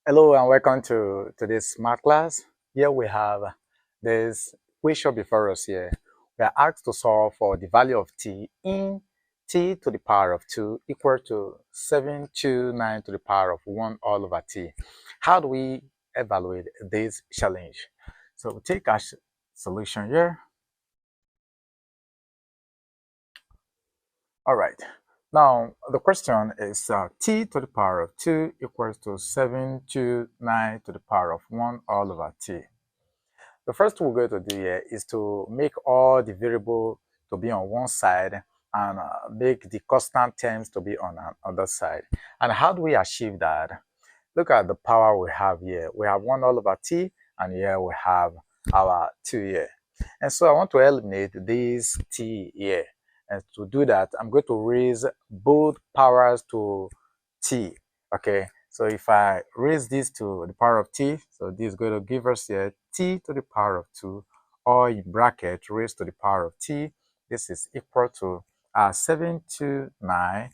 Hello and welcome to today's smart class. Here we have this equation before us here. We are asked to solve for the value of t in t to the power of 2 equal to 729 to the power of 1 all over t. How do we evaluate this challenge? So we take our solution here. All right. Now, the question is t to the power of 2 equals to 729 to the power of 1 all over t. The first thing we're going to do here is to make all the variable to be on one side and make the constant terms to be on another side. And how do we achieve that? Look at the power we have here. We have 1 all over t, and here we have our 2 here. And so I want to eliminate this t here. And to do that, I'm going to raise both powers to t. Okay, so if I raise this to the power of t, so this is going to give us here t to the power of 2, or in bracket raised to the power of t. This is equal to 729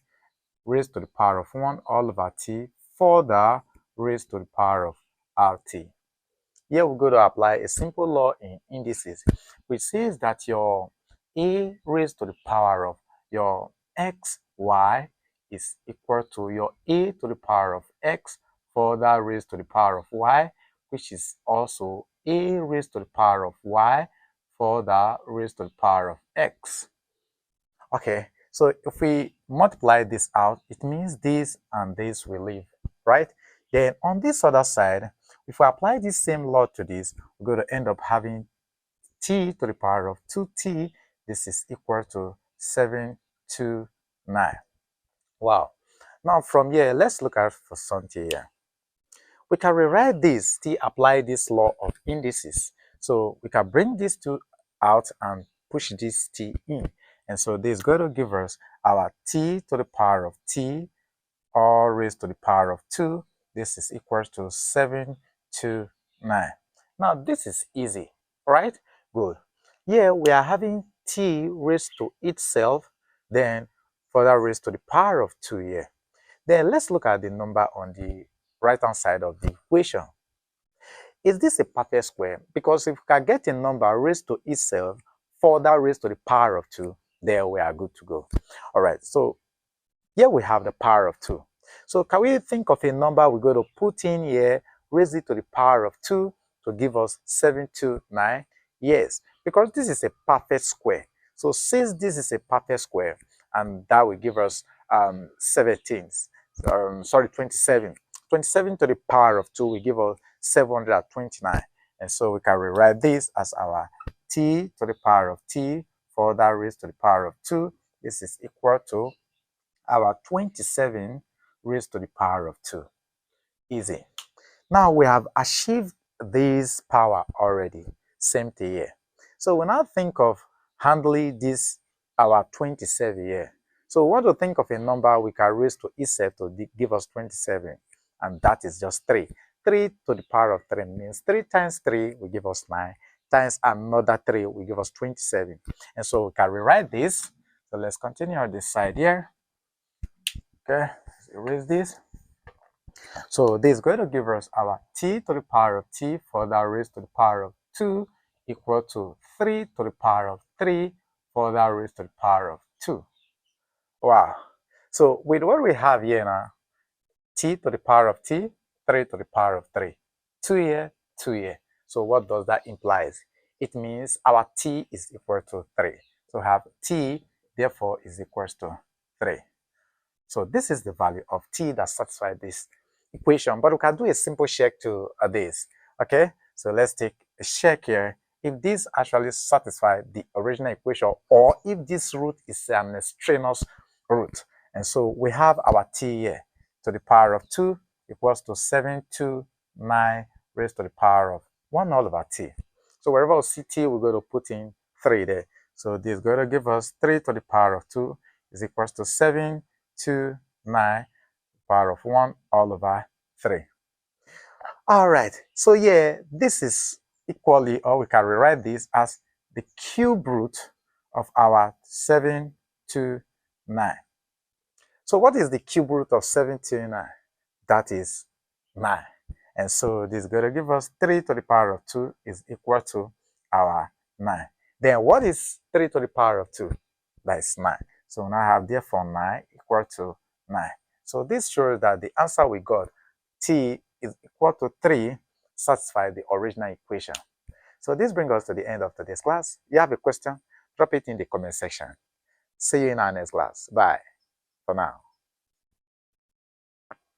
raised to the power of 1 all over t further raised to the power of rt. Here we're going to apply a simple law in indices, which says that your a raised to the power of your x, y is equal to your a to the power of x further raised to the power of y, which is also a raised to the power of y further raised to the power of x. Okay, so if we multiply this out, it means this and this will leave, right? Then on this other side, if we apply this same law to this, we're going to end up having t to the power of 2t. This is equal to 729. Wow. Now from here, let's look at for something here. We can rewrite this, still apply this law of indices. So we can bring these two out and push this t in. And so this is going to give us our t to the power of t, all raised to the power of 2. This is equal to 729. Now this is easy, right? Good. Here we are having t raised to itself, then further raised to the power of 2 here. Then let's look at the number on the right-hand side of the equation. Is this a perfect square? Because if we can get a number raised to itself, further raised to the power of 2, there we are good to go. All right, so here we have the power of 2. So can we think of a number we're going to put in here, raise it to the power of 2 to give us 729? Yes, because this is a perfect square. So since this is a perfect square, and that will give us 27. 27 to the power of 2 will give us 729. And so we can rewrite this as our t to the power of t further raised to the power of 2. This is equal to our 27 raised to the power of 2. Easy. Now we have achieved this power already. Same thing here. So we now think of handling this, our 27 here. So we want to think of a number we can raise to itself to give us 27. And that is just 3. 3 to the power of 3 means 3 times 3 will give us 9. Times another 3 will give us 27. And so we can rewrite this. So let's continue on this side here. Okay, erase this. So this is going to give us our t to the power of t further raised to the power of 2 equal to 3 to the power of 3 further raised to the power of 2. Wow. So with what we have here now, t to the power of t, 3 to the power of 3. 2 here, 2 here. So what does that imply? It means our t is equal to 3. So we have t, therefore, is equal to 3. So this is the value of t that satisfies this equation, but we can do a simple check to this. Okay, so let's take a check here. If this actually satisfies the original equation, or if this root is an extraneous root. And so we have our t here to the power of 2 equals to 729 raised to the power of 1 all over t. So wherever we see t, we're going to put in 3 there. So this is going to give us 3 to the power of 2 is equals to 729 power of 1 all over 3. All right, so yeah, this is equally, or we can rewrite this as the cube root of our 729. So what is the cube root of 729? That is 9. And so this is going to give us 3 to the power of 2 is equal to our 9. Then what is 3 to the power of 2? That is 9. So now I have therefore 9 equal to 9. So this shows that the answer we got, t is equal to 3, satisfies the original equation. So this brings us to the end of today's class. If you have a question, drop it in the comment section. See you in our next class. Bye for now.